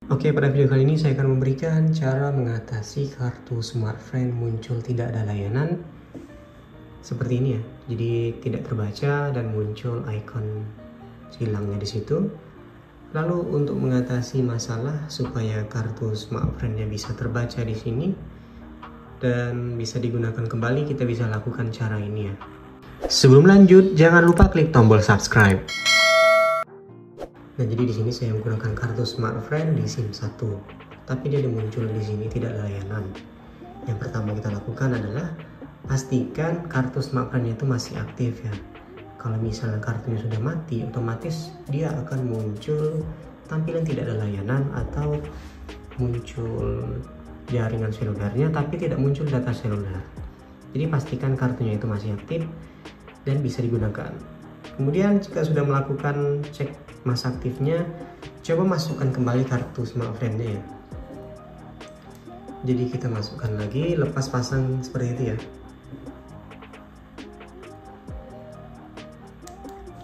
Oke, pada video kali ini saya akan memberikan cara mengatasi kartu smartfren muncul tidak ada layanan seperti ini ya. Jadi tidak terbaca dan muncul ikon hilangnya di situ. Lalu untuk mengatasi masalah supaya kartu smartfren-nya bisa terbaca di sini dan bisa digunakan kembali, kita bisa lakukan cara ini ya. Sebelum lanjut, jangan lupa klik tombol subscribe. Nah, jadi di sini saya menggunakan kartu smartfren di SIM 1, tapi dia muncul di sini tidak layanan. Yang pertama kita lakukan adalah pastikan kartu smartfren itu masih aktif ya. Kalau misalnya kartunya sudah mati, otomatis dia akan muncul tampilan tidak ada layanan atau muncul jaringan selulernya tapi tidak muncul data seluler. Jadi pastikan kartunya itu masih aktif dan bisa digunakan. Kemudian jika sudah melakukan cek masa aktifnya, coba masukkan kembali kartu smartfren-nya ya. Jadi kita masukkan lagi, lepas pasang seperti itu ya.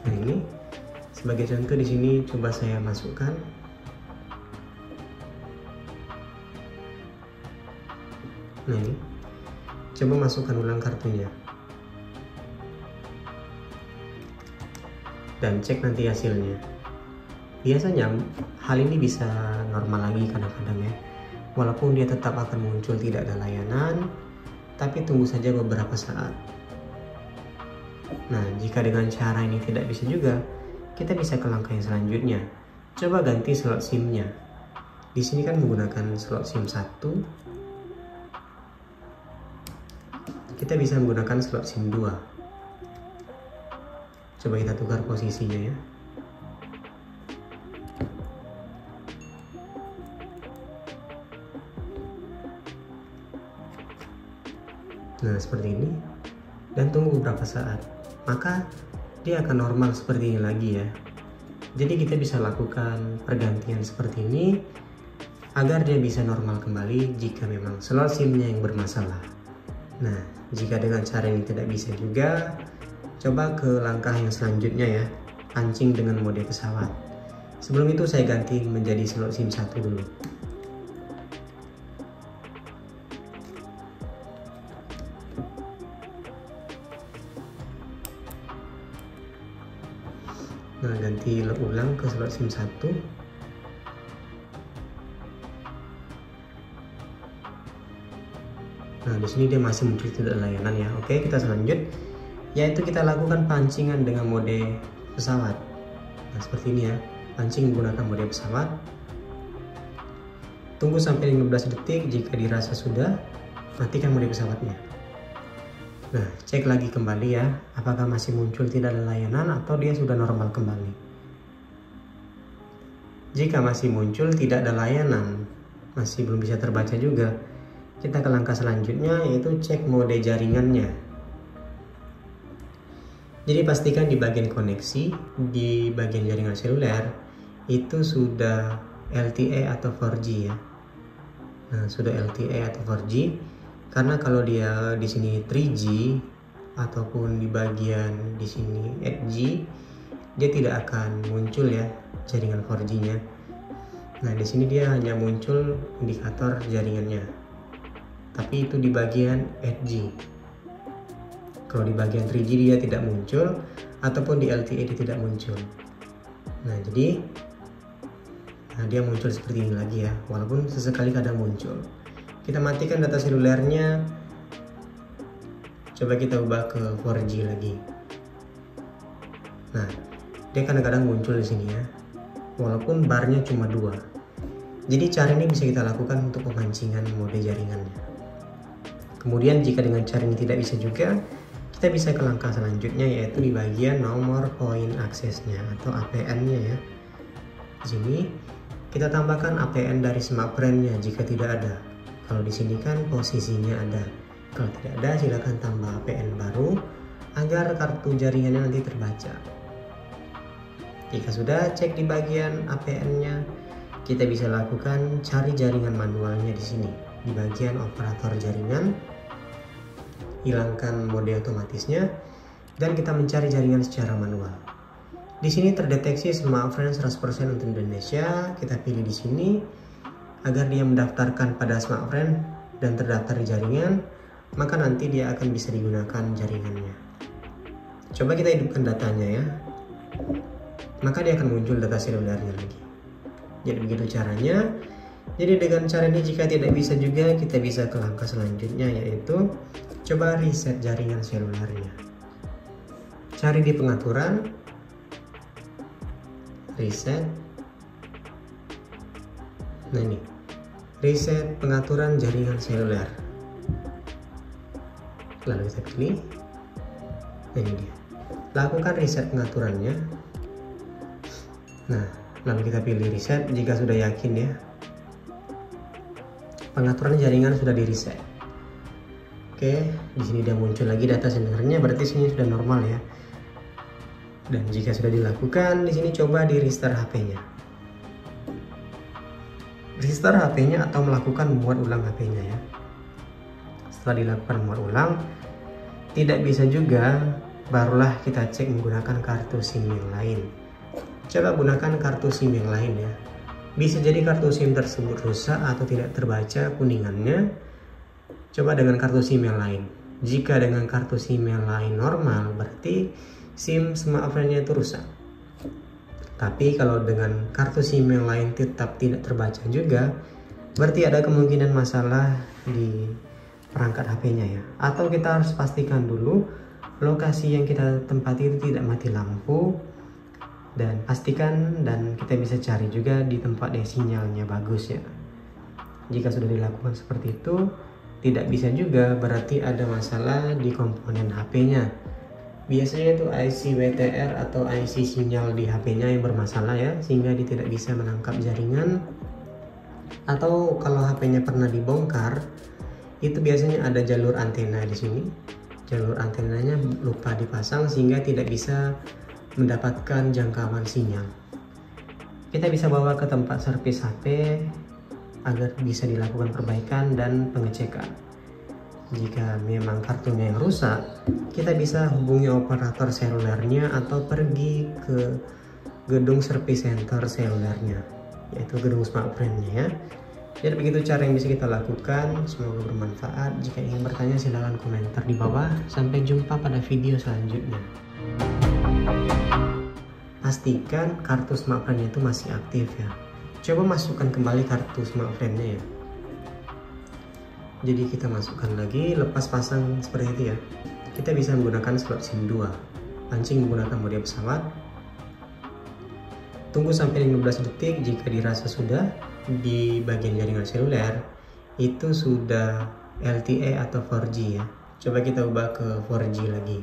Nah, ini sebagai contoh di sini coba saya masukkan. Nah, ini coba masukkan ulang kartunya dan cek nanti hasilnya. Biasanya hal ini bisa normal lagi kadang-kadang ya, walaupun dia tetap akan muncul tidak ada layanan, tapi tunggu saja beberapa saat. Nah, jika dengan cara ini tidak bisa juga, kita bisa ke langkah yang selanjutnya. Coba ganti slot SIM-nya. Di sini kan menggunakan slot SIM 1. Kita bisa menggunakan slot SIM 2. Coba kita tukar posisinya ya. Nah, seperti ini. Dan tunggu beberapa saat. Maka dia akan normal seperti ini lagi ya. Jadi kita bisa lakukan pergantian seperti ini agar dia bisa normal kembali jika memang slot SIM-nya yang bermasalah. Nah, jika dengan cara ini tidak bisa juga, coba ke langkah yang selanjutnya ya, pancing dengan mode pesawat. Sebelum itu saya ganti menjadi slot SIM 1 dulu. Nah, ganti ulang ke slot SIM 1. Nah, di sini dia masih muncul tidak layanan ya. Oke, kita selanjut, yaitu kita lakukan pancingan dengan mode pesawat. Nah, seperti ini ya, pancing menggunakan mode pesawat. Tunggu sampai 15 detik, jika dirasa sudah, matikan mode pesawatnya. Nah, cek lagi kembali ya, apakah masih muncul tidak ada layanan atau dia sudah normal kembali. Jika masih muncul tidak ada layanan, masih belum bisa terbaca juga, kita ke langkah selanjutnya, yaitu cek mode jaringannya. Jadi pastikan di bagian koneksi, di bagian jaringan seluler itu sudah LTE atau 4G ya. Nah, sudah LTE atau 4G, karena kalau dia di sini 3G ataupun di bagian di sini 8G, dia tidak akan muncul ya jaringan 4G-nya. Nah, di sini dia hanya muncul indikator jaringannya. Tapi itu di bagian 8G. Kalau di bagian 3G dia tidak muncul, ataupun di LTE dia tidak muncul. Nah, jadi dia muncul seperti ini lagi ya, walaupun sesekali kadang muncul. Kita matikan data selulernya, coba kita ubah ke 4G lagi. Nah, dia kadang-kadang muncul di sini ya, walaupun barnya cuma 2. Jadi cara ini bisa kita lakukan untuk pemancingan mode jaringannya. Kemudian jika dengan cara ini tidak bisa juga, kita bisa ke langkah selanjutnya, yaitu di bagian nomor poin aksesnya atau APN-nya ya. Di sini kita tambahkan APN dari smartfren-nya jika tidak ada. Kalau di sini kan posisinya ada. Kalau tidak ada, silakan tambah APN baru agar kartu jaringannya nanti terbaca. Jika sudah, cek di bagian APN-nya, kita bisa lakukan cari jaringan manualnya di sini. Di bagian operator jaringan, hilangkan mode otomatisnya dan kita mencari jaringan secara manual. Di sini terdeteksi smartfren 100% untuk Indonesia, kita pilih di sini. agar dia mendaftarkan pada smartfren dan terdaftar di jaringan, maka nanti dia akan bisa digunakan jaringannya. Coba kita hidupkan datanya ya, maka dia akan muncul data selulernya lagi. Jadi begitu caranya. Jadi dengan cara ini jika tidak bisa juga, kita bisa ke langkah selanjutnya, yaitu coba reset jaringan selulernya. Cari di pengaturan, reset. Nah ini, reset pengaturan jaringan seluler. Lalu kita pilih. Nah ini dia. Lakukan reset pengaturannya. Nah, lalu kita pilih reset jika sudah yakin ya. Pengaturan jaringan sudah di reset. Oke, di sini dia muncul lagi data selulernya, berarti sini sudah normal ya. Dan jika sudah dilakukan, di sini coba di restart HP-nya. Restart HP-nya atau melakukan membuat ulang HP-nya ya. Setelah dilakukan membuat ulang, tidak bisa juga, barulah kita cek menggunakan kartu SIM yang lain. Coba gunakan kartu SIM yang lain ya. Bisa jadi kartu SIM tersebut rusak atau tidak terbaca kuningannya. Coba dengan kartu SIM yang lain. Jika dengan kartu SIM yang lain normal, berarti SIM smartphone-nya itu rusak. Tapi kalau dengan kartu SIM yang lain tetap tidak terbaca juga, berarti ada kemungkinan masalah di perangkat HP-nya ya. Atau kita harus pastikan dulu lokasi yang kita tempati itu tidak mati lampu, dan pastikan dan kita bisa cari juga di tempat yang sinyalnya bagus ya. Jika sudah dilakukan seperti itu tidak bisa juga, berarti ada masalah di komponen HP-nya. Biasanya itu IC WTR atau IC sinyal di HP-nya yang bermasalah ya, sehingga dia tidak bisa menangkap jaringan. Atau kalau HP-nya pernah dibongkar, itu biasanya ada jalur antena di sini. Jalur antenanya lupa dipasang sehingga tidak bisa mendapatkan jangkauan sinyal. Kita bisa bawa ke tempat servis HP agar bisa dilakukan perbaikan dan pengecekan. Jika memang kartunya yang rusak, kita bisa hubungi operator selulernya atau pergi ke gedung service center selulernya, yaitu gedung smartphone-nya ya. Jadi begitu cara yang bisa kita lakukan. Semoga bermanfaat. Jika ingin bertanya silahkan komentar di bawah. Sampai jumpa pada video selanjutnya. Pastikan kartu smartphone itu masih aktif ya. Coba masukkan kembali kartu smartphone-nya ya. Jadi kita masukkan lagi, lepas pasang seperti itu ya. Kita bisa menggunakan slot SIM 2. Pancing menggunakan mode pesawat. Tunggu sampai 15 detik. Jika dirasa sudah di bagian jaringan seluler itu sudah LTE atau 4G ya. Coba kita ubah ke 4G lagi.